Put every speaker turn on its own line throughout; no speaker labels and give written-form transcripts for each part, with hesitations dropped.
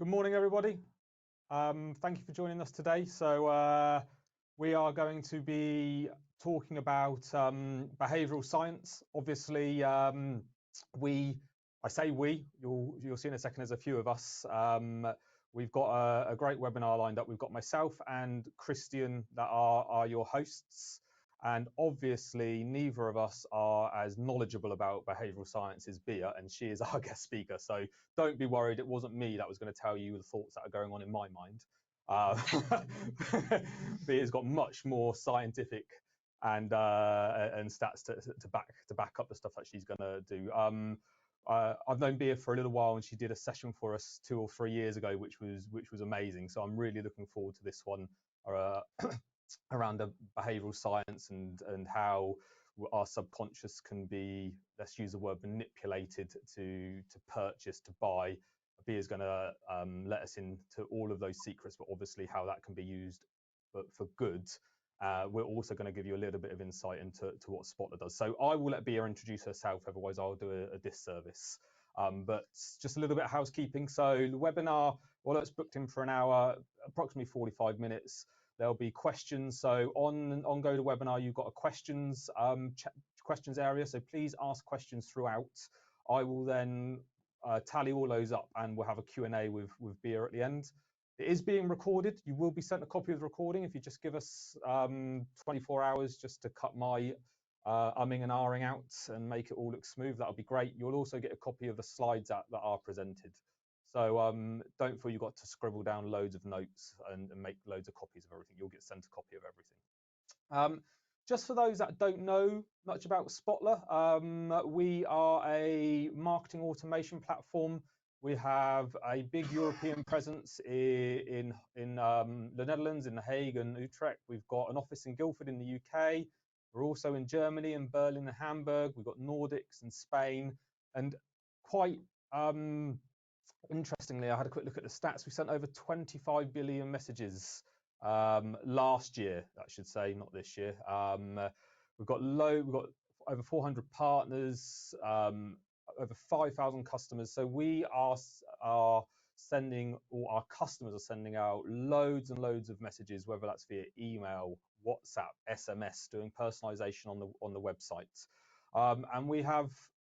Good morning, everybody. Thank you for joining us today. So we are going to be talking about behavioural science. Obviously, I say we, you'll see in a second, there's a few of us. We've got a great webinar lined up. We've got myself and Christian that are your hosts. And obviously, neither of us are as knowledgeable about behavioural science as Bea, and she is our guest speaker. So don't be worried, it wasn't me that was going to tell you the thoughts that are going on in my mind. Bea's got much more scientific and stats to back up the stuff that she's going to do. I've known Bea for a little while, and she did a session for us 2 or 3 years ago, which was amazing. So I'm really looking forward to this one. Around the behavioural science and how our subconscious can be, let's use the word, manipulated to purchase, to buy. Bea is going to let us into all of those secrets, but obviously how that can be used for good. We're also going to give you a little bit of insight into what Spotler does. So I will let Bea introduce herself, otherwise I'll do a disservice. But just a little bit of housekeeping. So the webinar, well, it's booked in for an hour, approximately 45 minutes. There'll be questions. So on GoToWebinar, you've got a questions area. So please ask questions throughout. I will then tally all those up, and we'll have a Q&A with Bea at the end. It is being recorded. You will be sent a copy of the recording if you just give us 24 hours just to cut my umming and ahhing out and make it all look smooth. That'll be great. You'll also get a copy of the slides that are presented. So don't feel you've got to scribble down loads of notes and make loads of copies of everything. You'll get sent a copy of everything. Just for those that don't know much about Spotler, we are a marketing automation platform. We have a big European presence in the Netherlands, in The Hague and Utrecht. We've got an office in Guildford in the UK. We're also in Germany, in Berlin and Hamburg. We've got Nordics and Spain. And quite interestingly, I had a quick look at the stats. We sent over 25 billion messages last year, I should say, not this year. We've got over 400 partners, over 5,000 customers. So we are sending, or our customers are sending out loads and loads of messages, whether that's via email, WhatsApp, SMS, doing personalization on the website. And we have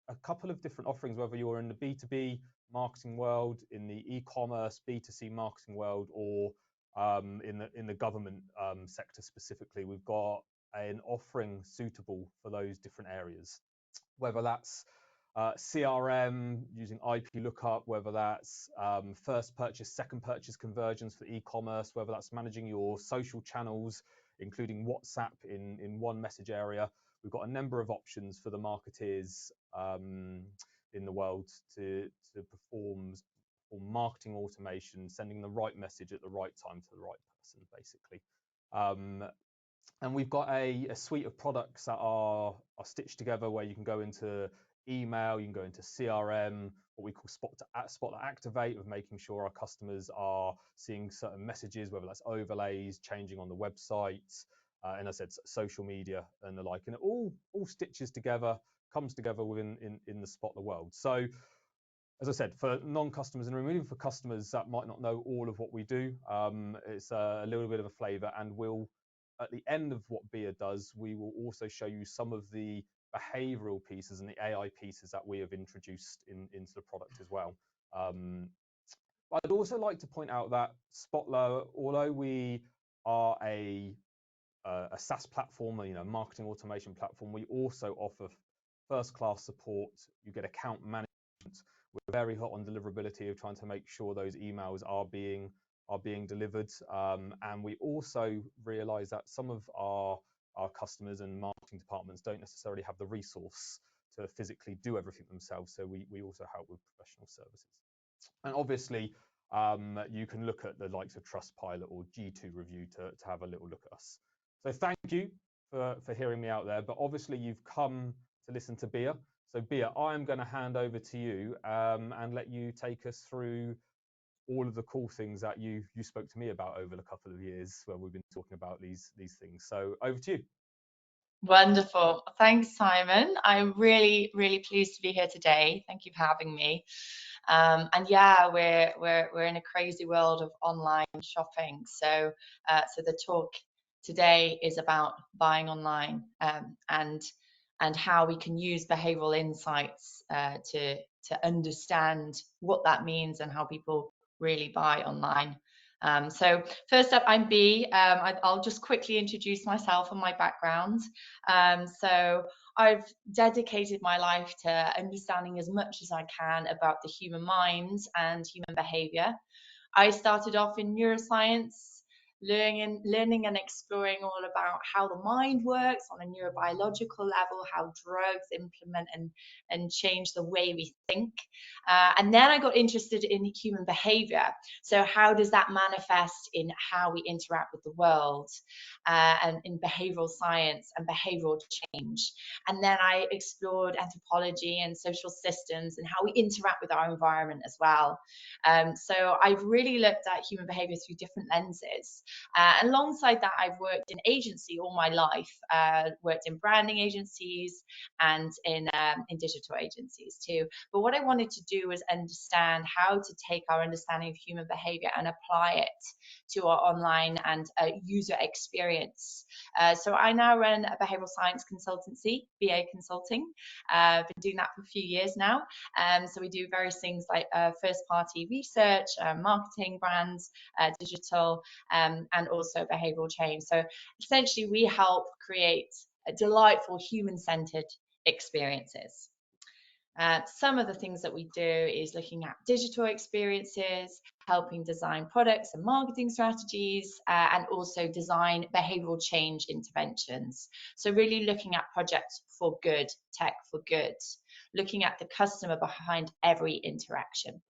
a couple of different offerings, whether you're in the B2B marketing world, in the e-commerce B2C marketing world, or in the government sector specifically. We've got an offering suitable for those different areas, whether that's CRM using IP lookup, whether that's first purchase, second purchase conversions for e-commerce, whether that's managing your social channels, including WhatsApp in one message area. We've got a number of options for the marketeers in the world to perform marketing automation, sending the right message at the right time to the right person, basically. And we've got a suite of products that are stitched together, where you can go into email, you can go into CRM, what we call Spotler Activate, of making sure our customers are seeing certain messages, whether that's overlays, changing on the website, and as I said, social media and the like. And it all stitches together, comes together within in the Spotler world. So as I said, for non-customers and even for customers that might not know all of what we do, it's a little bit of a flavor. And we'll, at the end of what Bea does, we will also show you some of the behavioral pieces and the AI pieces that we have introduced into the product as well. I'd also like to point out that Spotler, although we are a SaaS platform, marketing automation platform, we also offer first-class support. You get account management. We're very hot on deliverability, of trying to make sure those emails are being delivered. And we also realize that some of our customers and marketing departments don't necessarily have the resource to physically do everything themselves. So we also help with professional services. And obviously, you can look at the likes of Trustpilot or G2 Review to have a little look at us. So thank you for hearing me out there. But obviously, you've come to listen to Bea. So Bea, I'm going to hand over to you and let you take us through all of the cool things that you spoke to me about over the couple of years where we've been talking about these things. So over to you.
Wonderful. Thanks, Simon. I'm really, really pleased to be here today. Thank you for having me. And yeah, we're in a crazy world of online shopping. So the talk today is about buying online, and how we can use behavioral insights to understand what that means and how people really buy online. So first up, I'm Bea. I'll just quickly introduce myself and my background. So I've dedicated my life to understanding as much as I can about the human mind and human behavior. I started off in neuroscience, learning and exploring all about how the mind works on a neurobiological level, how drugs implement and change the way we think. And then I got interested in human behavior. So how does that manifest in how we interact with the world, and in behavioral science and behavioral change. And then I explored anthropology and social systems and how we interact with our environment as well. So I've really looked at human behavior through different lenses. Alongside that, I've worked in agency all my life, worked in branding agencies and in digital agencies too. But what I wanted to do was understand how to take our understanding of human behavior and apply it to our online and user experience. So I now run a behavioral science consultancy, BA Consulting. I've been doing that for a few years now. So we do various things like first-party research, marketing, brands, digital, and also behavioral change. So essentially, we help create delightful human-centered experiences. Some of the things that we do is looking at digital experiences, helping design products and marketing strategies, and also design behavioral change interventions. So really looking at projects for good, tech for good, looking at the customer behind every interaction.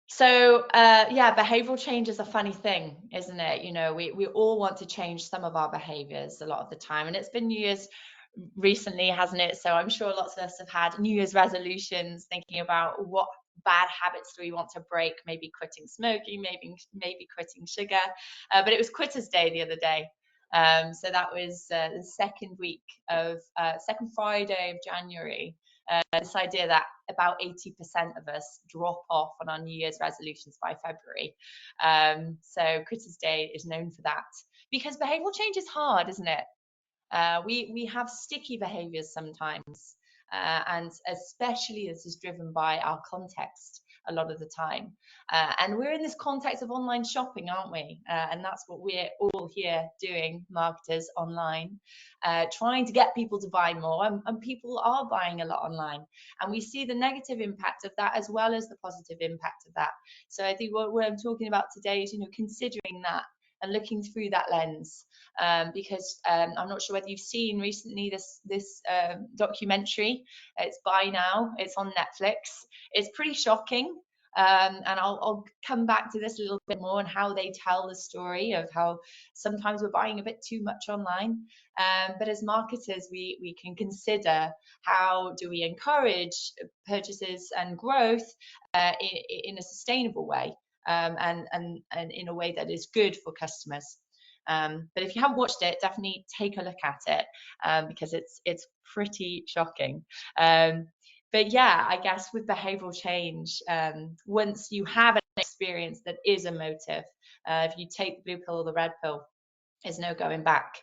So yeah, behavioral change is a funny thing, isn't it? You know, we all want to change some of our behaviors a lot of the time, and it's been New Year's recently, hasn't it? So I'm sure lots of us have had New Year's resolutions, thinking about what bad habits do we want to break, maybe quitting smoking, maybe quitting sugar. But it was Quitters Day the other day. So that was the second Friday of January. This idea that about 80% of us drop off on our New Year's resolutions by February. So Quitters Day is known for that, because behavioural change is hard, isn't it? We have sticky behaviours sometimes, and especially this is driven by our context a lot of the time. And we're in this context of online shopping, aren't we? And that's what we're all here doing, marketers online, trying to get people to buy more, and people are buying a lot online. And we see the negative impact of that as well as the positive impact of that. So I think what I'm talking about today is, you know, considering that and looking through that lens, because I'm not sure whether you've seen recently this documentary. It's Buy Now. It's on Netflix. It's pretty shocking. And I'll come back to this a little bit more, and how they tell the story of how sometimes we're buying a bit too much online. But as marketers, we can consider how do we encourage purchases and growth in a sustainable way, and in a way that is good for customers. But if you haven't watched it, definitely take a look at it, because it's pretty shocking. But yeah, I guess with behavioral change, once you have an experience that is emotive, if you take the blue pill or the red pill, there's no going back.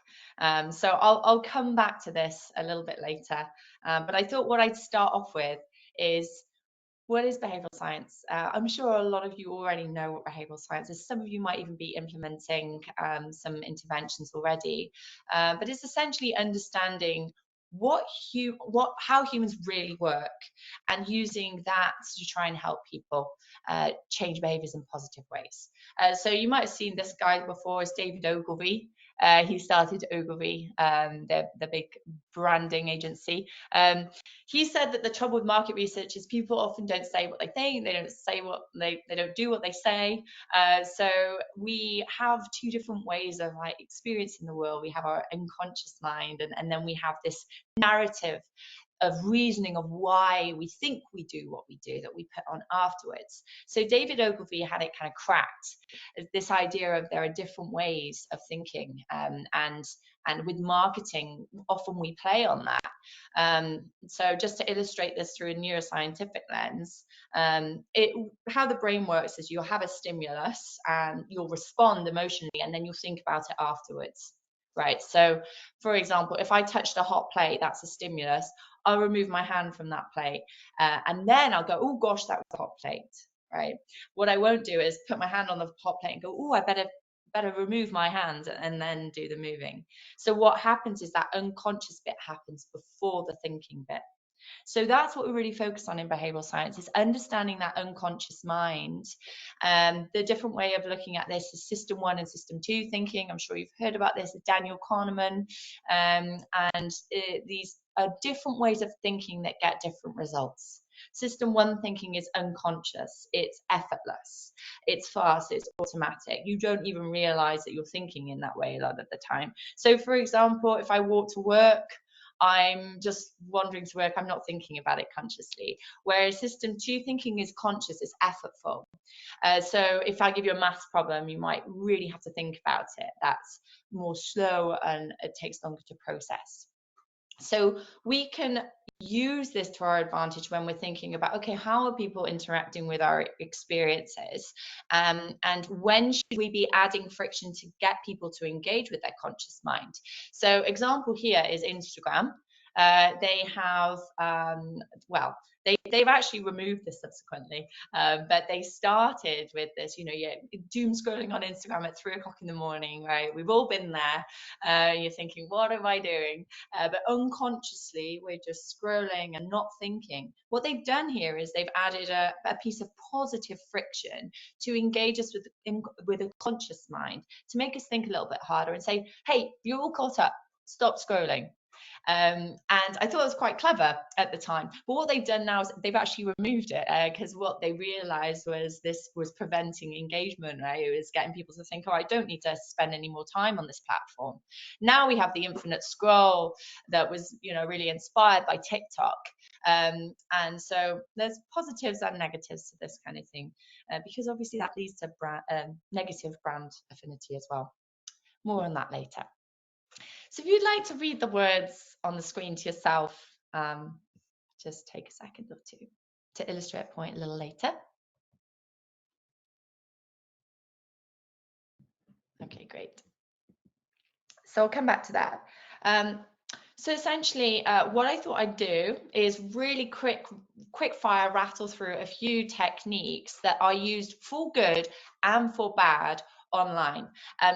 So I'll come back to this a little bit later. But I thought what I'd start off with is, what is behavioral science? I'm sure a lot of you already know what behavioral science is. Some of you might even be implementing some interventions already. But it's essentially understanding how humans really work, and using that to try and help people change behaviors in positive ways. So you might have seen this guy before. It's David Ogilvy. He started Ogilvy, the big branding agency. He said that the trouble with market research is people often don't say what they think. They don't say what they don't do what they say. So we have two different ways of like experiencing the world. We have our unconscious mind, and then we have this narrative of reasoning of why we think we do what we do that we put on afterwards. So David Ogilvy had it kind of cracked, this idea of there are different ways of thinking, and And with marketing, often we play on that. So just to illustrate this through a neuroscientific lens, how the brain works is you'll have a stimulus and you'll respond emotionally, and then you'll think about it afterwards. Right. So, for example, if I touched a hot plate, that's a stimulus. I'll remove my hand from that plate, and then I'll go, oh gosh, that was a hot plate. Right. What I won't do is put my hand on the hot plate and go, oh, I better remove my hand, and then do the moving. So what happens is that unconscious bit happens before the thinking bit. So that's what we really focus on in behavioral science, is understanding that unconscious mind. The different way of looking at this is system 1 and system 2 thinking. I'm sure you've heard about this, Daniel Kahneman. These are different ways of thinking that get different results. System 1 thinking is unconscious, it's effortless, it's fast, it's automatic. You don't even realize that you're thinking in that way a lot of the time. So for example, if I walk to work, I'm just wandering to work, I'm not thinking about it consciously. Whereas system 2 thinking is conscious, it's effortful. So if I give you a maths problem, you might really have to think about it. That's more slow and it takes longer to process. So we can use this to our advantage when we're thinking about, okay, how are people interacting with our experiences? And when should we be adding friction to get people to engage with their conscious mind? So example here is Instagram. They have, they've actually removed this subsequently, but they started with this, doom scrolling on Instagram at 3 o'clock in the morning, right? We've all been there. You're thinking, what am I doing? But unconsciously, we're just scrolling and not thinking. What they've done here is they've added a piece of positive friction to engage us with a conscious mind, to make us think a little bit harder and say, hey, you're all caught up, stop scrolling. And I thought it was quite clever at the time. But what they've done now is they've actually removed it, because what they realized was this was preventing engagement, right? It was getting people to think, oh, I don't need to spend any more time on this platform. Now we have the infinite scroll that was, really inspired by TikTok. And so there's positives and negatives to this kind of thing, because obviously that leads to negative brand affinity as well. More on that later. So if you'd like to read the words on the screen to yourself, just take a second or two to illustrate a point a little later. Okay, great. So I'll come back to that. So essentially, what I thought I'd do is really quick fire rattle through a few techniques that are used for good and for bad online.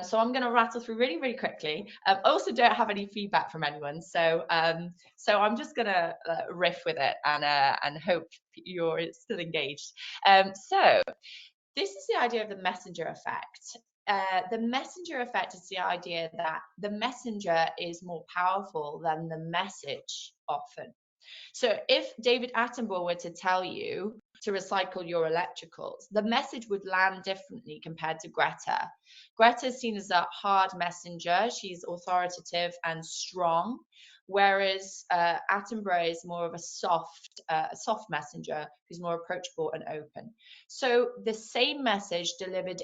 So I'm going to rattle through really, really quickly. I also don't have any feedback from anyone, so I'm just going to riff with it and hope you're still engaged. So this is the idea of the messenger effect. The messenger effect is the idea that the messenger is more powerful than the message often. So if David Attenborough were to tell you to recycle your electricals, the message would land differently compared to Greta. Greta is seen as a hard messenger. She's authoritative and strong, whereas Attenborough is more of a soft messenger who's more approachable and open. So the same message delivered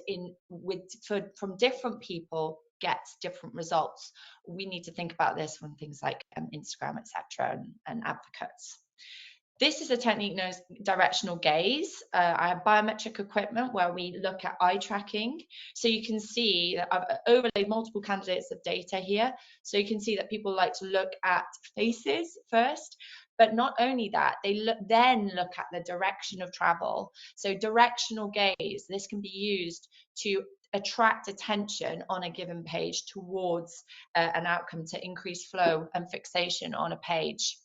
from different people gets different results. We need to think about this when things like Instagram, etc., and advocates. This is a technique known as directional gaze. I have biometric equipment where we look at eye tracking. So you can see that I've overlaid multiple candidates of data here. So you can see that people like to look at faces first, but not only that, they then look at the direction of travel. So directional gaze, this can be used to attract attention on a given page towards an outcome to increase flow and fixation on a page.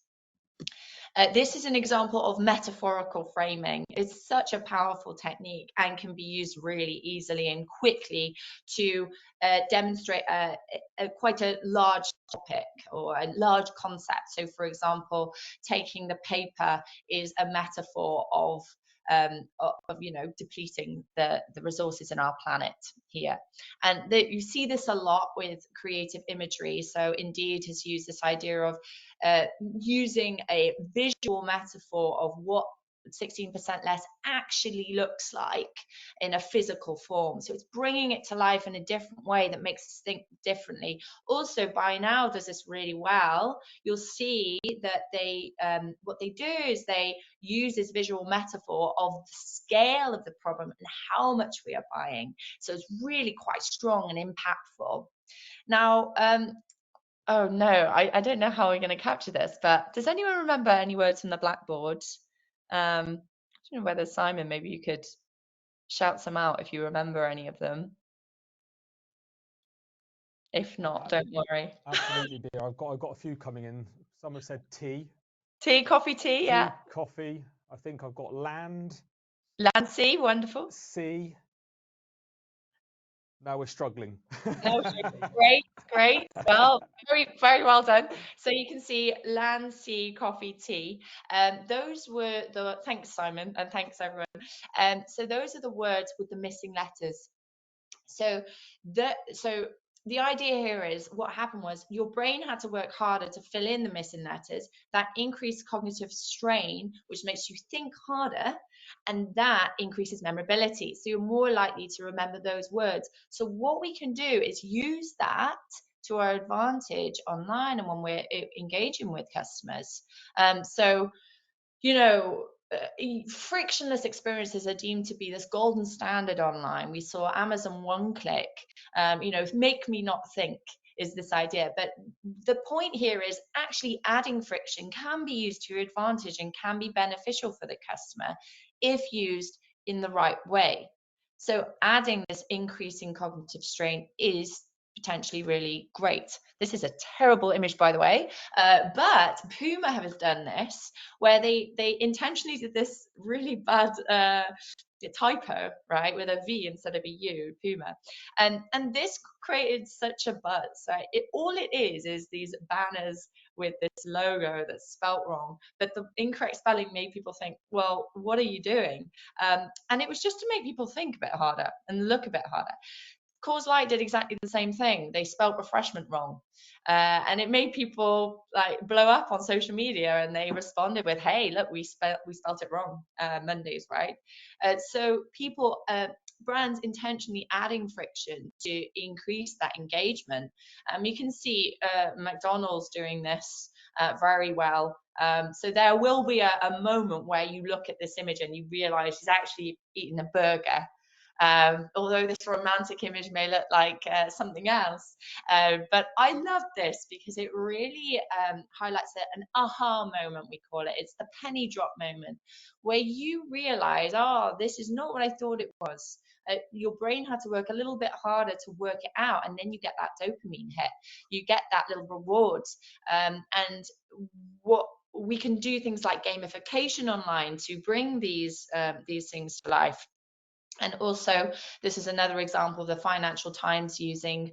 This is an example of metaphorical framing. It's such a powerful technique and can be used really easily and quickly to demonstrate quite a large topic or a large concept. So, for example, taking the paper is a metaphor of depleting the resources in our planet here. And you see this a lot with creative imagery. So Indeed has used this idea of using a visual metaphor of what 16% less actually looks like in a physical form. So it's bringing it to life in a different way that makes us think differently. Also, Buy Now does this really well. You'll see that they what they do is they use this visual metaphor of the scale of the problem and how much we are buying. So it's really quite strong and impactful. Now, oh no, I don't know how we're going to capture this, but does anyone remember any words from the blackboard? I don't know whether Simon, maybe you could shout some out if you remember any of them. If not, don't worry.
Absolutely, Bea. I've got a few coming in. Some have said tea.
Tea, coffee, tea, yeah.
Coffee. I think I've got land.
Land, sea, wonderful.
Sea. Now we're struggling.
No, great. Well, very well done. So you can see land, sea, coffee, tea. Those were the, thanks Simon, and thanks everyone. So those are the words with the missing letters. So the idea here is what happened was your brain had to work harder to fill in the missing letters. That increased cognitive strain, which makes you think harder, and that increases memorability. So you're more likely to remember those words. So what we can do is use that to our advantage online and when we're engaging with customers. So, you know, frictionless experiences are deemed to be this golden standard online. We saw Amazon one click, make me not think is this idea. But the point here is actually adding friction can be used to your advantage and can be beneficial for the customer if used in the right way. So adding this increasing cognitive strain is potentially really great. This is a terrible image, by the way, but Puma has done this where they intentionally did this really bad typo, right, with a V instead of a U, Puma, and this created such a buzz. Right? All it is these banners with this logo that's spelt wrong, but the incorrect spelling made people think, well, what are you doing? And it was just to make people think a bit harder and look a bit harder. Coors Light did exactly the same thing. They spelt refreshment wrong, and it made people like blow up on social media. And they responded with, "Hey, look, we spelt it wrong. Mondays, right?" So people, brands intentionally adding friction to increase that engagement. You can see McDonald's doing this very well. So there will be a moment where you look at this image and you realize she's actually eating a burger. Although this romantic image may look like something else. But I love this because it really highlights an aha moment, we call it. It's the penny drop moment where you realize, oh, this is not what I thought it was. Your brain had to work a little bit harder to work it out, and then you get that dopamine hit. You get that little reward. And what we can do things like gamification online to bring these things to life. And also, this is another example of the Financial Times using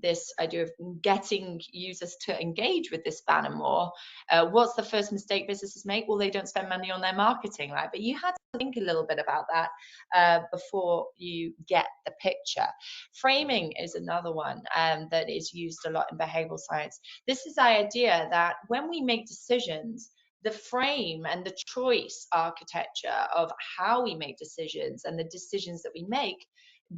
this idea of getting users to engage with this banner more. What's the first mistake businesses make? Well, they don't spend money on their marketing, right? But you had to think a little bit about that before you get the picture. Framing is another one that is used a lot in behavioral science. This is the idea that when we make decisions, the frame and the choice architecture of how we make decisions and the decisions that we make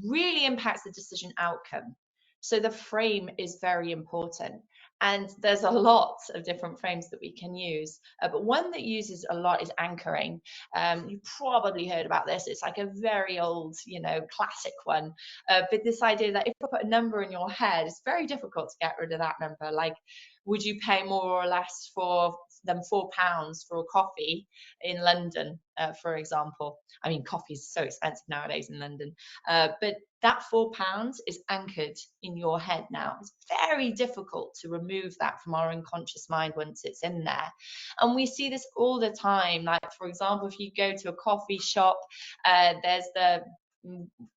really impacts the decision outcome. So the frame is very important. And there's a lot of different frames that we can use, but one that uses a lot is anchoring. You probably heard about this. It's like a very old, classic one. But this idea that if you put a number in your head, it's very difficult to get rid of that number. Like, would you pay more or less than £4 for a coffee in London, for example? I mean, coffee is so expensive nowadays in London, but that £4 is anchored in your head now. It's very difficult to remove that from our unconscious mind once it's in there. And we see this all the time. Like, for example, if you go to a coffee shop, there's the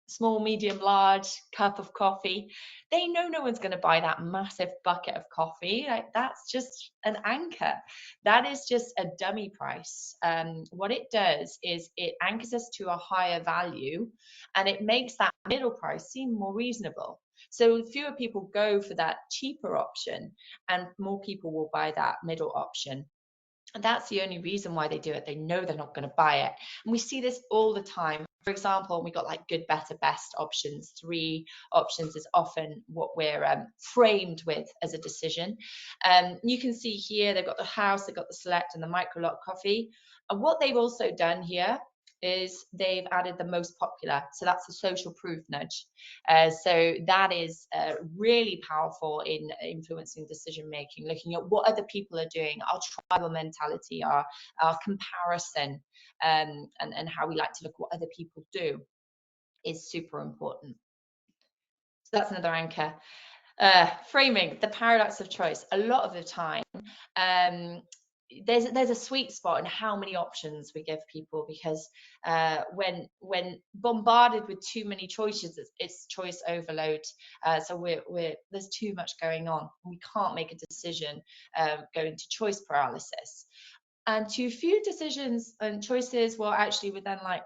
small, medium, large cup of coffee. They know no one's going to buy that massive bucket of coffee. Like, that's just an anchor. That is just a dummy price. What it does is it anchors us to a higher value, and it makes that middle price seem more reasonable. So fewer people go for that cheaper option, and more people will buy that middle option. And that's the only reason why they do it. They know they're not going to buy it. And we see this all the time. For example, we got like good, better, best options. 3 options is often what we're framed with as a decision. You can see here, they've got the house, they've got the select and the micro lot coffee. And what they've also done here is they've added the most popular. So that's a social proof nudge. So that is really powerful in influencing decision making, looking at what other people are doing, our tribal mentality, our comparison, and how we like to look at what other people do is super important. So that's another anchor. Framing the paradox of choice. A lot of the time, there's a sweet spot in how many options we give people, because when bombarded with too many choices, it's choice overload. So there's too much going on. We can't make a decision, go into choice paralysis. And too few decisions and choices, well, actually, we're then like,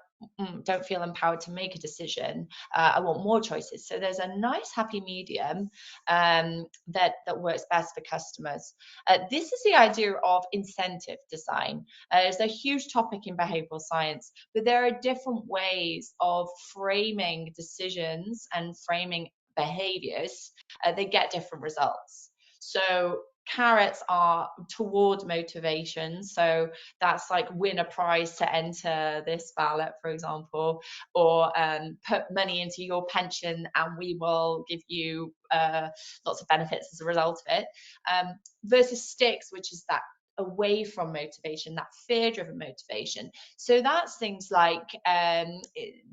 don't feel empowered to make a decision. I want more choices. So there's a nice happy medium that works best for customers. This is the idea of incentive design. It's a huge topic in behavioral science, but there are different ways of framing decisions and framing behaviors. They get different results. So carrots are toward motivation, so that's like win a prize to enter this ballot, for example, or put money into your pension and we will give you lots of benefits as a result of it, versus sticks, which is that away from motivation, that fear-driven motivation. So that's things like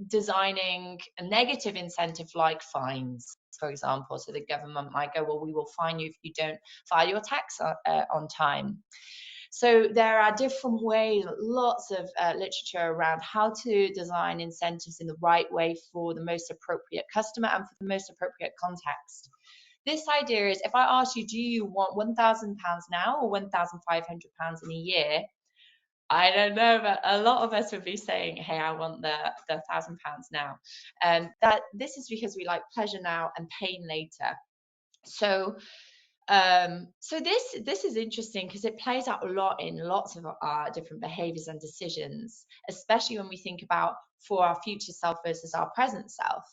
designing a negative incentive like fines, for example. So the government might go, well, we will fine you if you don't file your tax on time. So there are different ways, lots of literature around how to design incentives in the right way for the most appropriate customer and for the most appropriate context. This idea is, if I ask you, do you want £1,000 now or £1,500 in a year? I don't know, but a lot of us would be saying, hey, I want the £1,000 now. That this is because we like pleasure now and pain later. So this is interesting because it plays out a lot in lots of our different behaviors and decisions, especially when we think about for our future self versus our present self.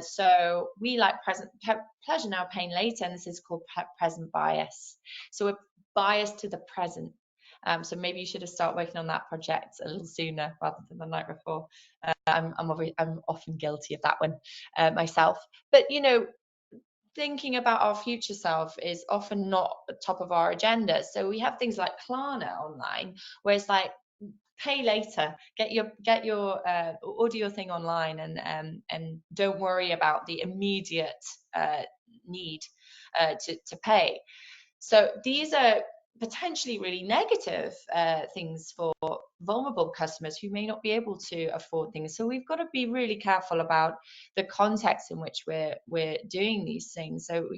So we like pleasure now, pain later, and this is called present bias. So we're biased to the present. So maybe you should have started working on that project a little sooner rather than the night before. I'm often guilty of that one myself. But thinking about our future self is often not top of our agenda. So we have things like Klarna online, where it's like, pay later, get your order your thing online, and don't worry about the immediate need to pay. So these are potentially really negative things for vulnerable customers who may not be able to afford things. So we've got to be really careful about the context in which we're doing these things. So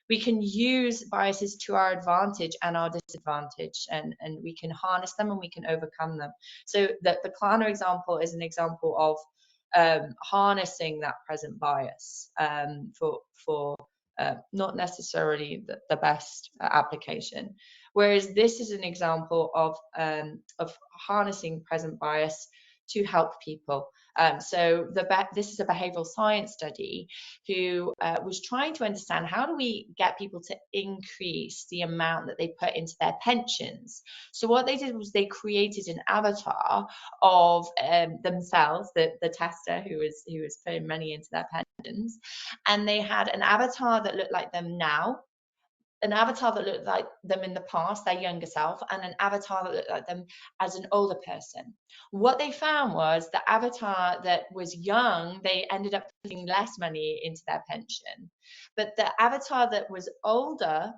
we can use biases to our advantage and our disadvantage, and we can harness them and we can overcome them. So the Klarna example is an example of harnessing that present bias for not necessarily the best application. Whereas this is an example of harnessing present bias to help people. So this is a behavioural science study who was trying to understand, how do we get people to increase the amount that they put into their pensions? So what they did was they created an avatar of themselves, the tester who was putting money into their pensions, and they had an avatar that looked like them now, an avatar that looked like them in the past, their younger self, and an avatar that looked like them as an older person. What they found was the avatar that was young, they ended up putting less money into their pension. But the avatar that was older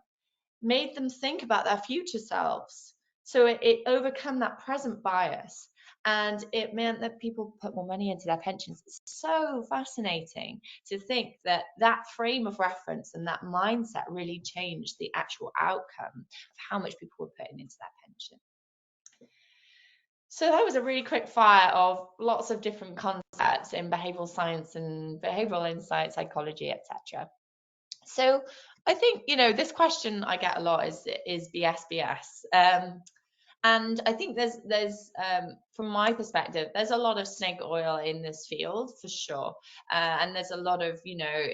made them think about their future selves. So it overcome that present bias. And it meant that people put more money into their pensions. It's so fascinating to think that that frame of reference and that mindset really changed the actual outcome of how much people were putting into their pension. So that was a really quick fire of lots of different concepts in behavioral science and behavioral insight, psychology, etc. So I think, this question I get a lot is BS. And I think there's from my perspective, there's a lot of snake oil in this field for sure, and there's a lot of, you know,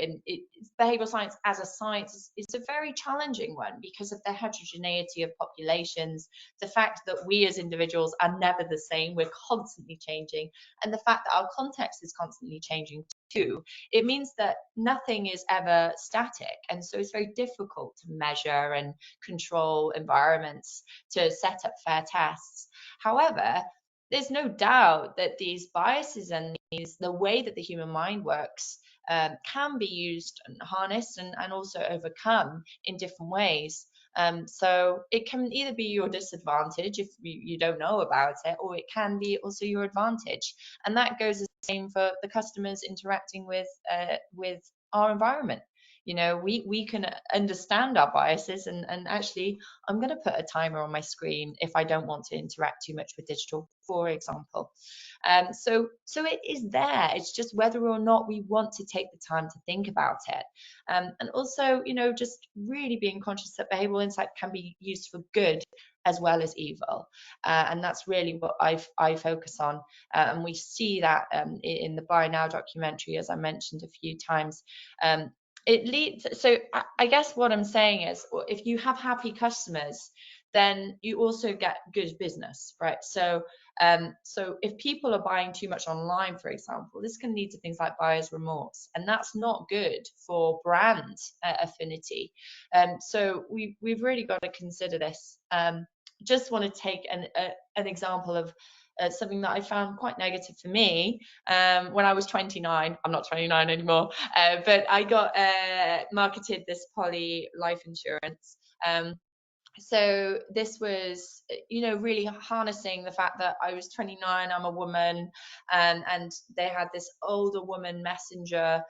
behavioral science as a science is a very challenging one because of the heterogeneity of populations, the fact that we as individuals are never the same, we're constantly changing, and the fact that our context is constantly changing too. It means that nothing is ever static, and so it's very difficult to measure and control environments to set up fair tests. However, there's no doubt that these biases and the way that the human mind works can be used and harnessed and also overcome in different ways. So it can either be your disadvantage if you don't know about it, or it can be also your advantage. And that goes the same for the customers interacting with our environment. You know, we can understand our biases, and actually I'm going to put a timer on my screen if I don't want to interact too much with digital, for example. So it is there. It's just whether or not we want to take the time to think about it. And also, you know, just really being conscious that behavioral insight can be used for good as well as evil. And that's really what I focus on. And we see that in the Buy Now documentary, as I mentioned a few times. It leads, so I guess what I'm saying is, if you have happy customers, then you also get good business, right? So so if people are buying too much online, for example, this can lead to things like buyer's remorse, and that's not good for brand affinity. So we've really got to consider this. Just want to take an example of something that I found quite negative for me when I was 29. I'm not 29 anymore, but I got marketed this poly life insurance. So this was, you know, really harnessing the fact that I was 29, I'm a woman, and they had this older woman messenger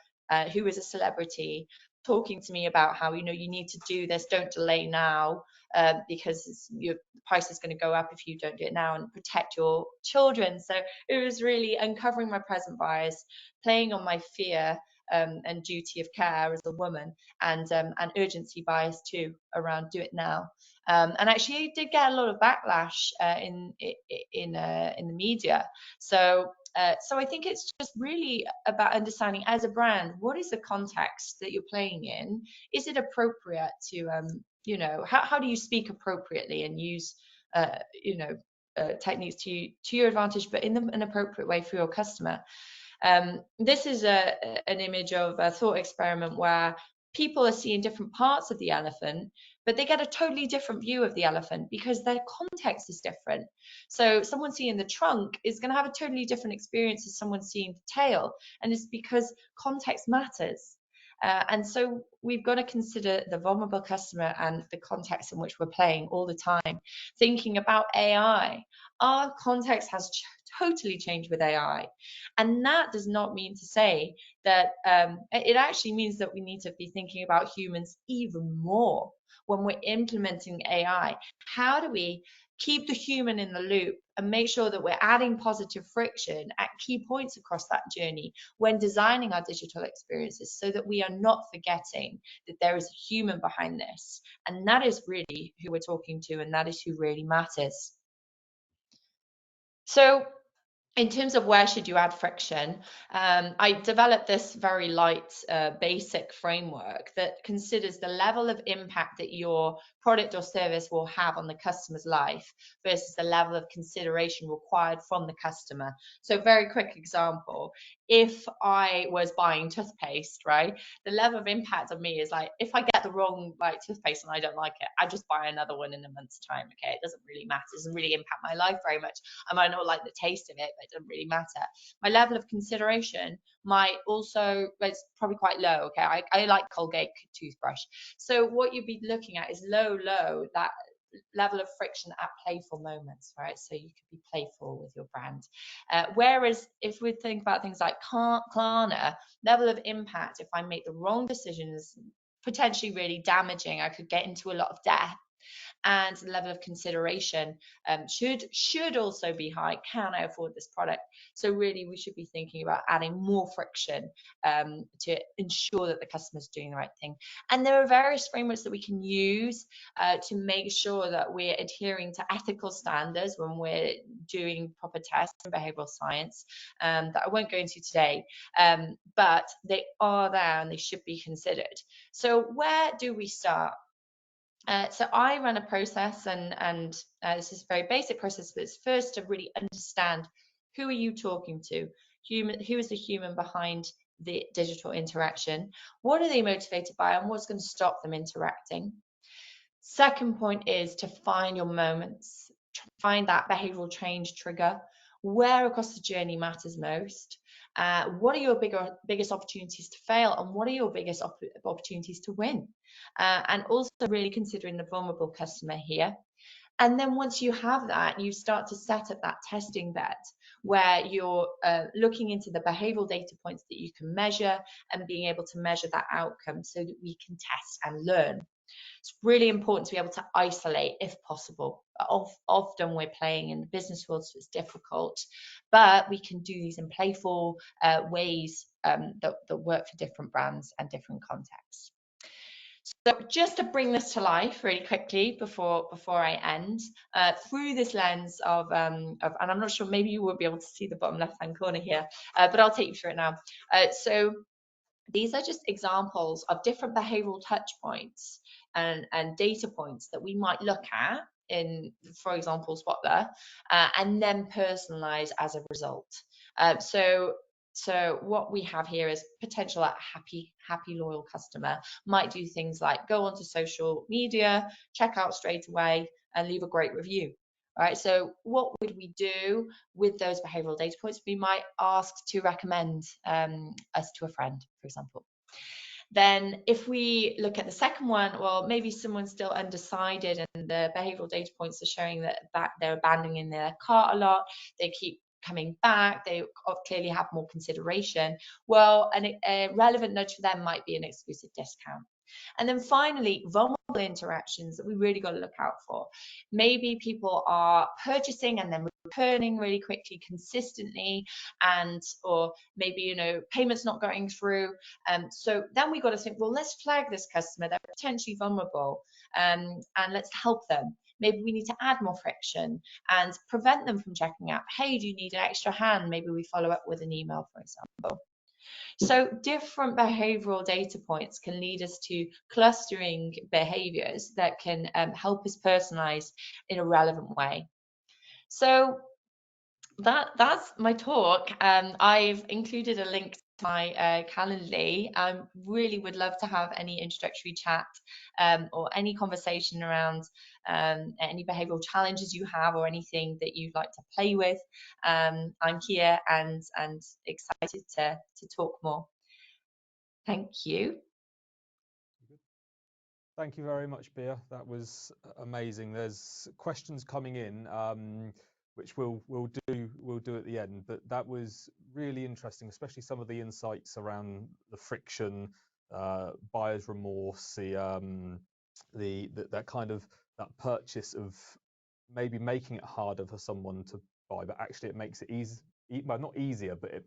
who was a celebrity talking to me about how, you know, you need to do this, don't delay now, because your price is going to go up if you don't do it now, and protect your children. So it was really uncovering my present bias, playing on my fear and duty of care as a woman, and urgency bias too around do it now. And actually, it did get a lot of backlash in the media. So I think it's just really about understanding as a brand, what is the context that you're playing in? Is it appropriate to, you know, how do you speak appropriately and use, you know, techniques to your advantage, but in an appropriate way for your customer? This is an image of a thought experiment where people are seeing different parts of the elephant, but they get a totally different view of the elephant because their context is different. So someone seeing the trunk is going to have a totally different experience as someone seeing the tail, and it's because context matters. And so we've got to consider the vulnerable customer and the context in which we're playing all the time. Thinking about AI, our context has totally changed with AI. And that does not mean to say that it actually means that we need to be thinking about humans even more when we're implementing AI. How do we keep the human in the loop and make sure that we're adding positive friction at key points across that journey when designing our digital experiences, so that we are not forgetting that there is a human behind this, and that is really who we're talking to, and that is who really matters. So in terms of where should you add friction, I developed this very light, basic framework that considers the level of impact that your product or service will have on the customer's life versus the level of consideration required from the customer. So very quick example, if I was buying toothpaste, right, the level of impact on me is like, if I get the wrong like toothpaste and I don't like it, I just buy another one in a month's time. Okay, it doesn't really matter, it doesn't really impact my life very much. I might not like the taste of it, but it doesn't really matter. My level of consideration might also, it's probably quite low. Okay, I like Colgate toothbrush. So what you'd be looking at is low, that level of friction at playful moments, right? So you could be playful with your brand. Whereas if we think about things like Klarna, level of impact, if I make the wrong decisions, potentially really damaging, I could get into a lot of debt. and the level of consideration should also be high. Can I afford this product? So really, we should be thinking about adding more friction to ensure that the customer's doing the right thing. And there are various frameworks that we can use to make sure that we're adhering to ethical standards when we're doing proper tests in behavioural science that I won't go into today, but they are there and they should be considered. So where do we start? So I run a process, and this is a very basic process, but it's first to really understand who are you talking to, who is the human behind the digital interaction, what are they motivated by, and what's going to stop them interacting. Second point is to find your moments, find that behavioural change trigger, where across the journey matters most. What are your biggest opportunities to fail, and what are your biggest opportunities to win? And also really considering the vulnerable customer here. And then once you have that, you start to set up that testing bed where you're looking into the behavioural data points that you can measure and being able to measure that outcome so that we can test and learn. It's really important to be able to isolate if possible. Often we're playing in the business world, so it's difficult, but we can do these in playful ways that work for different brands and different contexts. So just to bring this to life really quickly before I end, through this lens of, and I'm not sure, maybe you won't be able to see the bottom left-hand corner here, but I'll take you through it now. So these are just examples of different behavioural touch points and data points that we might look at in, for example, Spotler, and then personalise as a result. So what we have here is potential happy loyal customer might do things like go onto social media, check out straight away, and leave a great review. All right, so what would we do with those behavioural data points? We might ask to recommend us to a friend, for example. Then if we look at the second one, well, maybe someone's still undecided and the behavioural data points are showing that they're abandoning their cart a lot, they keep coming back, they clearly have more consideration. Well, a relevant nudge for them might be an exclusive discount. And then finally, vulnerable interactions that we really got to look out for. Maybe people are purchasing and then returning really quickly, consistently, or maybe payments not going through. So then we got to think, well, let's flag this customer, they're potentially vulnerable, and let's help them. Maybe we need to add more friction and prevent them from checking out. Hey, do you need an extra hand? Maybe we follow up with an email, for example. So different behavioural data points can lead us to clustering behaviours that can help us personalise in a relevant way. So that's my talk. I've included a link to my Calendly. I really would love to have any introductory chat or any conversation around any behavioural challenges you have or anything that you'd like to play with. I'm here and excited to talk more. Thank you.
Thank you very much, Bea. That was amazing. There's questions coming in, which we'll do at the end. But that was really interesting, especially some of the insights around the friction, buyer's remorse, that kind of that purchase of maybe making it harder for someone to buy, but actually it makes it easy. Well, not easier, but it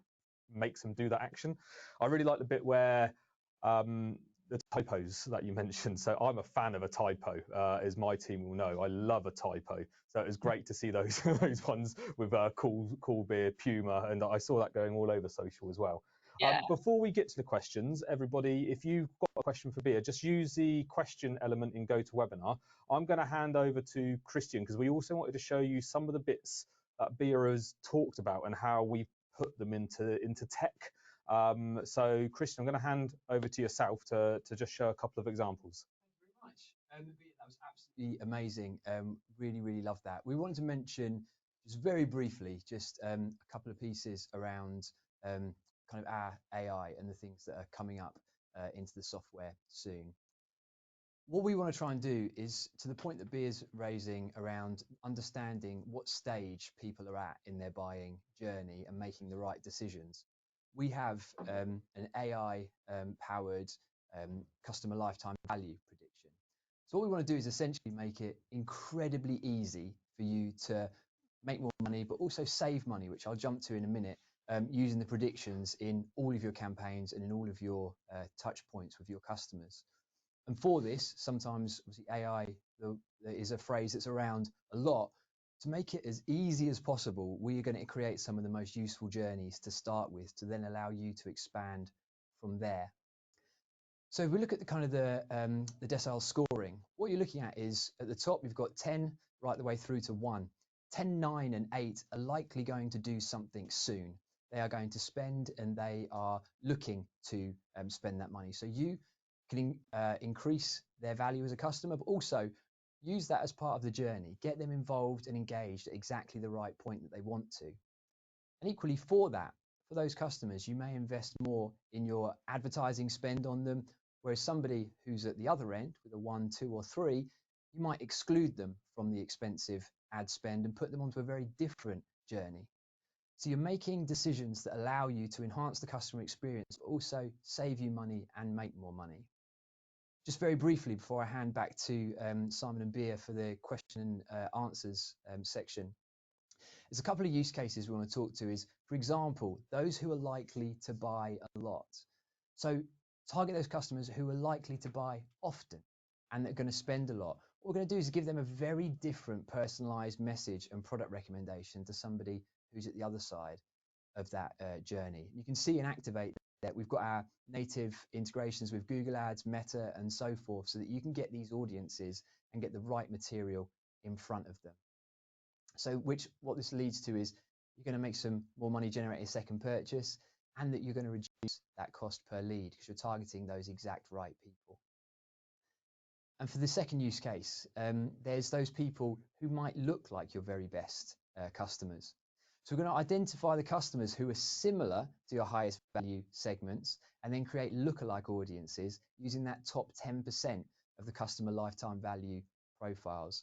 makes them do that action. I really like the bit where the typos that you mentioned. So I'm a fan of a typo, as my team will know. I love a typo. So it was great to see those those ones with cool beer, Puma, and I saw that going all over social as well.
Yeah.
Before we get to the questions, everybody, if you've got a question for Bea, just use the question element in GoToWebinar. I'm going to hand over to Christian because we also wanted to show you some of the bits that Bea has talked about and how we put them into tech. So, Christian, I'm going to hand over to yourself to just show a couple of examples.
Thank you very much. That was absolutely amazing. Really loved that. We wanted to mention just very briefly just a couple of pieces around kind of our AI and the things that are coming up into the software soon. What we want to try and do is, to the point that Bea's raising around understanding what stage people are at in their buying journey and making the right decisions. We have an AI powered customer lifetime value prediction. So what we want to do is essentially make it incredibly easy for you to make more money, but also save money, which I'll jump to in a minute, using the predictions in all of your campaigns and in all of your touch points with your customers. And for this, sometimes obviously AI is a phrase that's around a lot. To make it as easy as possible, we are going to create some of the most useful journeys to start with, to then allow you to expand from there. So if we look at the kind of the decile scoring, what you're looking at is at the top, you've got 10 right the way through to 1. 10, 9, and 8 are likely going to do something soon. They are going to spend, and they are looking to spend that money. So you can increase their value as a customer, but also use that as part of the journey. Get them involved and engaged at exactly the right point that they want to. And equally for that, for those customers, you may invest more in your advertising spend on them, whereas somebody who's at the other end with a 1, 2, or 3, you might exclude them from the expensive ad spend and put them onto a very different journey. So you're making decisions that allow you to enhance the customer experience, but also save you money and make more money. Just very briefly, before I hand back to Simon and Bea for the question and answers section, there's a couple of use cases we want to talk to is, for example, those who are likely to buy a lot. So target those customers who are likely to buy often and they're going to spend a lot. What we're going to do is give them a very different personalized message and product recommendation to somebody who's at the other side of that journey. You can see and activate that we've got our native integrations with Google Ads, Meta, and so forth, so that you can get these audiences and get the right material in front of them. So what this leads to is you're going to make some more money generating a second purchase, and that you're going to reduce that cost per lead because you're targeting those exact right people. And for the second use case, there's those people who might look like your very best customers. So we're going to identify the customers who are similar to your highest value segments and then create lookalike audiences using that top 10% of the customer lifetime value profiles.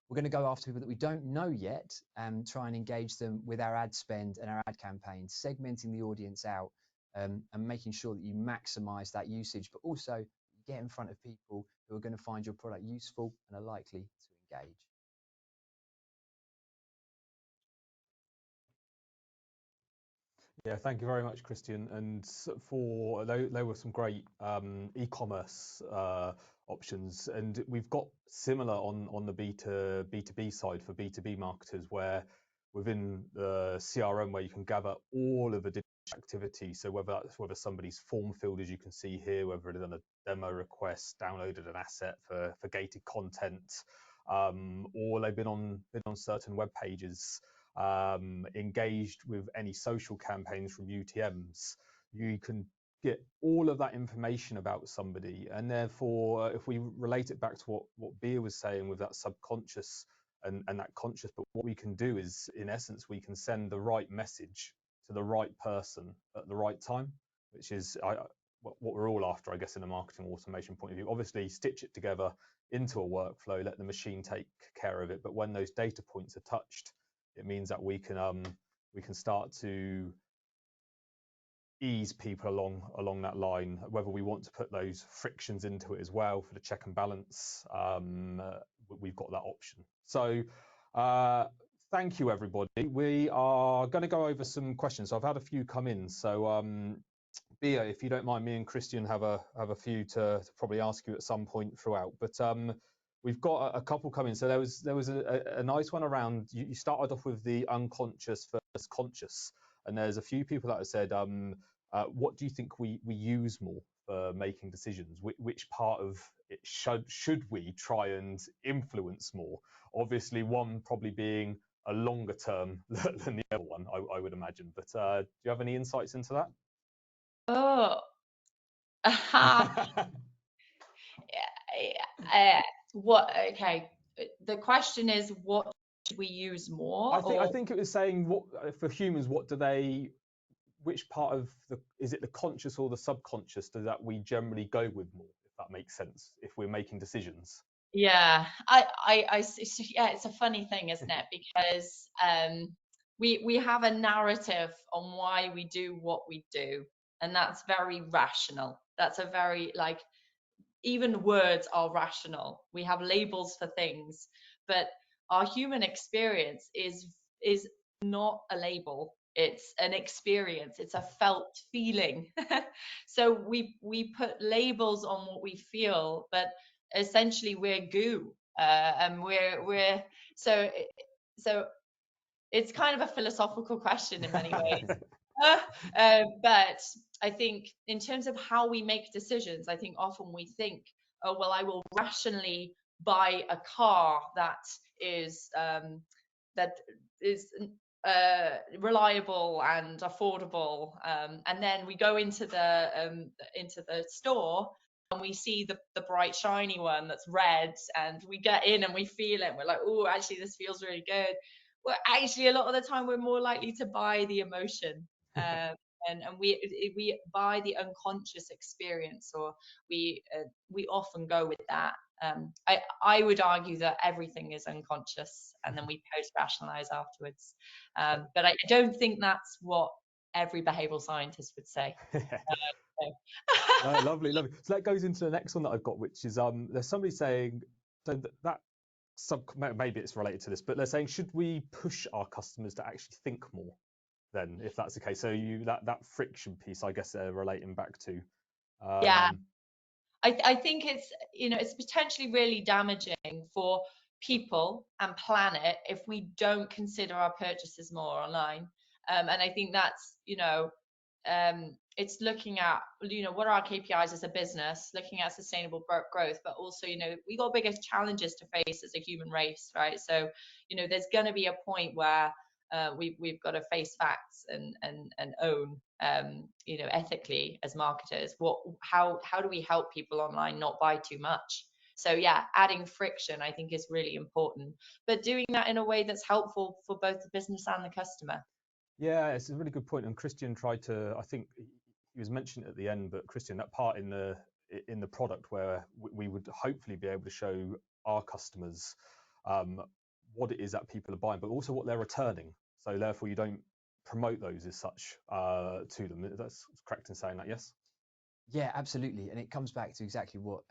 We're going to go after people that we don't know yet and try and engage them with our ad spend and our ad campaigns, segmenting the audience out and making sure that you maximize that usage, but also get in front of people who are going to find your product useful and are likely to engage.
Yeah, thank you very much, Christian. And for there were some great e-commerce options, and we've got similar on the B2B side for B2B marketers, where within the CRM, where you can gather all of the digital activity. So whether somebody's form filled, as you can see here, whether they've done a demo request, downloaded an asset for gated content, or they've been on certain web pages. Engaged with any social campaigns from UTMs, you can get all of that information about somebody. And therefore, if we relate it back to what Bea was saying with that subconscious and that conscious, but what we can do is, in essence, we can send the right message to the right person at the right time, which is what we're all after, I guess, in a marketing automation point of view. Obviously, stitch it together into a workflow, let the machine take care of it. But when those data points are touched, it means that we can start to ease people along that line. Whether we want to put those frictions into it as well for the check and balance, we've got that option. So thank you, everybody. We are going to go over some questions. So I've had a few come in. So Bea, if you don't mind, me and Christian have a few to probably ask you at some point throughout. But we've got a couple coming. So there was a nice one around. You started off with the unconscious versus conscious, and there's a few people that have said, what do you think we use more for making decisions? Which part of it should we try and influence more? Obviously, one probably being a longer term than the other one, I would imagine. But do you have any insights into that?
Oh, what? Okay. The question is, what should we use more?
I think it was saying, what for humans, which part of is it the conscious or the subconscious that we generally go with more, if that makes sense, if we're making decisions?
Yeah, yeah, it's a funny thing, isn't it? Because we have a narrative on why we do what we do, and that's very rational. That's a very even words are rational. We have labels for things, but our human experience is not a label. It's an experience. It's a felt feeling. So we put labels on what we feel, but essentially we're goo, and we're so so it's kind of a philosophical question in many ways. But I think in terms of how we make decisions, I think often we think, oh, well, I will rationally buy a car that is reliable and affordable, and then we go into the store and we see the bright shiny one that's red, and we get in and we feel it. We're like, oh, actually, this feels really good. Well, actually, a lot of the time we're more likely to buy the emotion, and we buy the unconscious experience, or we often go with that. I would argue that everything is unconscious, and then we post rationalize afterwards. But I don't think that's what every behavioural scientist would say.
No, lovely, lovely. So that goes into the next one that I've got, which is there's somebody saying, so that maybe it's related to this, but they're saying, should we push our customers to actually think more then, if that's the case? So that friction piece, I guess they're relating back to.
Yeah, I think it's potentially really damaging for people and planet if we don't consider our purchases more online. And I think that's, it's looking at, what are our KPIs as a business, looking at sustainable growth, but also, we got bigger challenges to face as a human race, right? So, there's going to be a point where we've got to face facts and own, ethically as marketers, how do we help people online not buy too much? So yeah, adding friction I think is really important, but doing that in a way that's helpful for both the business and the customer.
Yeah, it's a really good point. And Christian tried to, I think he was mentioned at the end, but Christian, that part in the product where we would hopefully be able to show our customers what it is that people are buying, but also what they're returning. So therefore, you don't promote those as such to them. That's correct in saying that, yes?
Yeah, absolutely. And it comes back to exactly what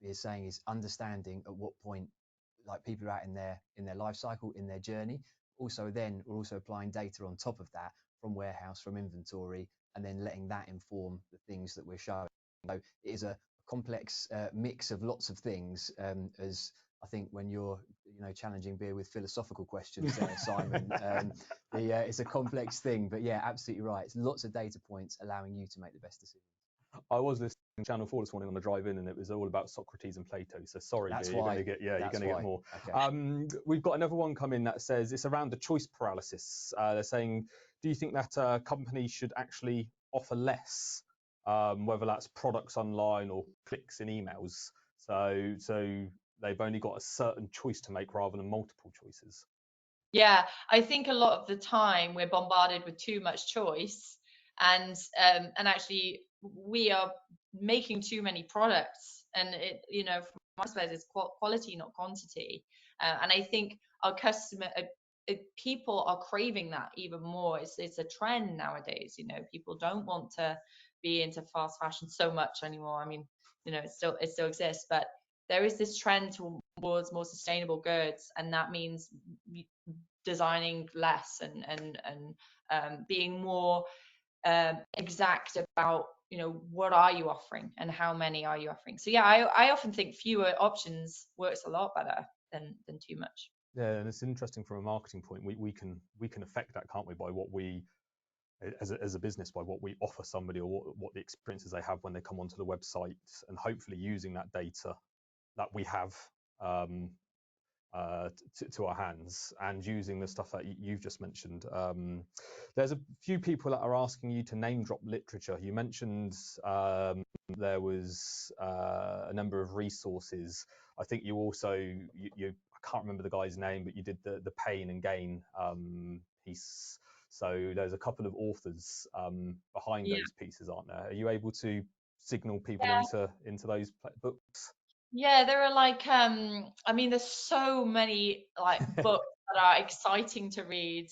you're saying, is understanding at what point, like, people are at in their life cycle, in their journey. Also, then we're also applying data on top of that from warehouse, from inventory, and then letting that inform the things that we're showing. So it is a complex mix of lots of things, as I think when you're challenging Bea with philosophical questions there, Simon, it's a complex thing. But yeah, absolutely right. It's lots of data points allowing you to make the best decision.
I was listening to Channel 4 this morning on the drive in, and it was all about Socrates and Plato. So sorry,
That's
Bea,
why.
you're going to get more.
Okay.
We've got another one come in that says it's around the choice paralysis. They're saying, do you think that companies should actually offer less, whether that's products online or clicks in emails? So they've only got a certain choice to make rather than multiple choices.
Yeah, I think a lot of the time we're bombarded with too much choice, and actually we are making too many products, and from my perspective, it's quality, not quantity. And I think our people are craving that even more. It's a trend nowadays. People don't want to be into fast fashion so much anymore. I mean, it still exists, but there is this trend towards more sustainable goods, and that means designing less and being more exact about what are you offering and how many are you offering. So yeah, I often think fewer options works a lot better than too much.
Yeah, and it's interesting from a marketing point. We can affect that, can't we, by what we, as a business, by what we offer somebody, or what the experiences they have when they come onto the website, and hopefully using that data that we have to our hands, and using the stuff that you've just mentioned. There's a few people that are asking you to name drop literature. You mentioned there was a number of resources. I think you also, I can't remember the guy's name, but you did the pain and gain piece. So there's a couple of authors behind those pieces, aren't there? Are you able to signal people into those books?
Yeah, there are I mean, there's so many books that are exciting to read.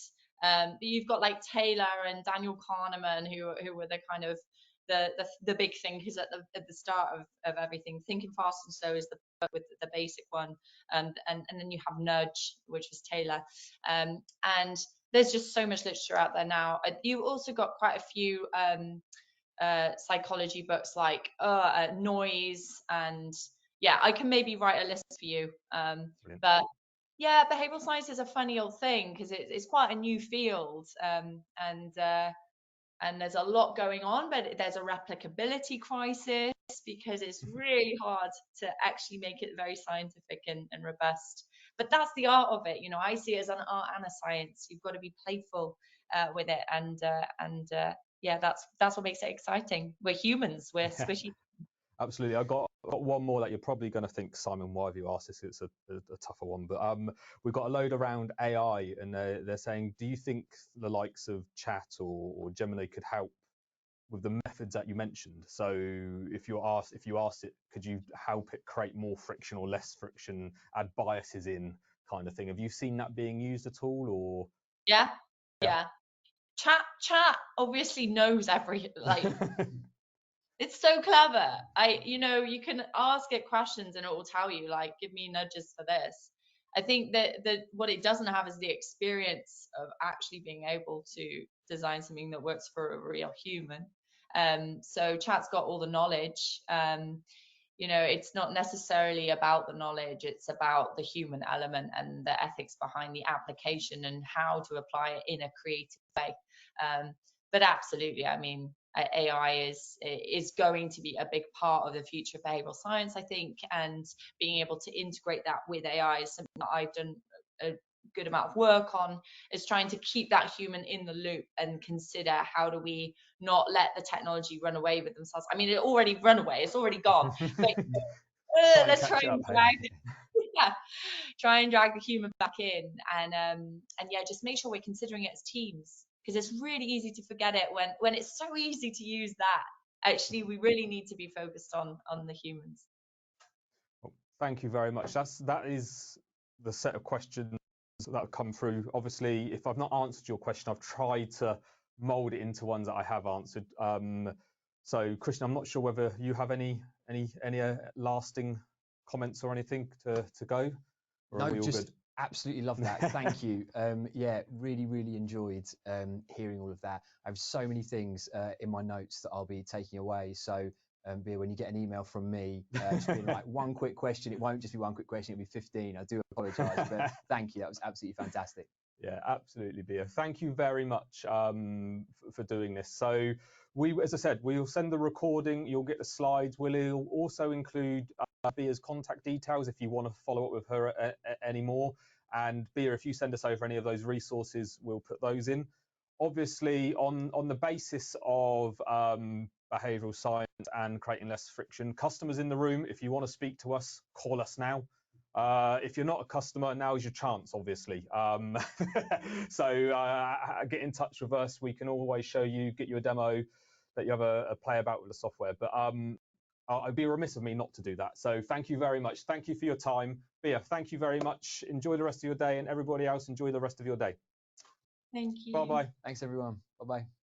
You've got Taylor and Daniel Kahneman, who were the kind of the big thinkers at the start of everything. Thinking Fast and Slow is with the basic one, and then you have Nudge, which was Taylor, and there's just so much literature out there now. You also got quite a few psychology books like Noise, and yeah, I can maybe write a list for you. But yeah, behavioral science is a funny old thing because it's quite a new field, and there's a lot going on, but there's a replicability crisis because it's really hard to actually make it very scientific and robust. But that's the art of it. I see it as an art and a science. You've got to be playful with it, and yeah, that's what makes it exciting. We're humans. We're squishy.
Absolutely. I've got one more that you're probably going to think, Simon, why have you asked this? It's a tougher one. But we've got a load around AI, and they're saying, do you think the likes of chat or Gemini could help with the methods that you mentioned? So if you asked it, could you help it create more friction or less friction, add biases in, kind of thing? Have you seen that being used at all, or?
Yeah. Chat obviously knows it's so clever. You can ask it questions and it will tell you, like, give me nudges for this. I think that what it doesn't have is the experience of actually being able to design something that works for a real human. So chat's got all the knowledge. It's not necessarily about the knowledge, it's about the human element and the ethics behind the application and how to apply it in a creative way. But absolutely, I mean, AI is going to be a big part of the future of behavioral science, I think, and being able to integrate that with AI is something that I've done a good amount of work on, is trying to keep that human in the loop and consider how do we not let the technology run away with themselves. I mean, it already run away, it's already gone, but let's try and drag the human back in, and yeah, just make sure we're considering it as teams, because it's really easy to forget it when it's so easy to use that. Actually, we really need to be focused on the humans.
Well, thank you very much. That is the set of questions that have come through. Obviously, if I've not answered your question, I've tried to mold it into ones that I have answered. So Christian, I'm not sure whether you have any lasting comments or anything to go, or
no, just absolutely love that. Thank you. Yeah, really enjoyed hearing all of that. I have so many things in my notes that I'll be taking away. So Bea, when you get an email from me, just being like one quick question, it won't just be one quick question, it'll be 15. I do apologise, but thank you. That was absolutely fantastic.
Yeah, absolutely, Bea. Thank you very much for doing this. So as I said, we'll send the recording. You'll get the slides. We'll also include Bea's contact details if you want to follow up with her anymore. And Bea, if you send us over any of those resources, we'll put those in. Obviously, on the basis of behavioural science and creating less friction, customers in the room, if you want to speak to us, call us now. If you're not a customer, now is your chance, obviously. So get in touch with us. We can always show you, get you a demo, that you have a play about with the software. But I'd be remiss of me not to do that. So thank you very much. Thank you for your time. Bea, thank you very much. Enjoy the rest of your day, and everybody else, enjoy the rest of your day.
Thank you.
Bye-bye.
Thanks, everyone. Bye-bye.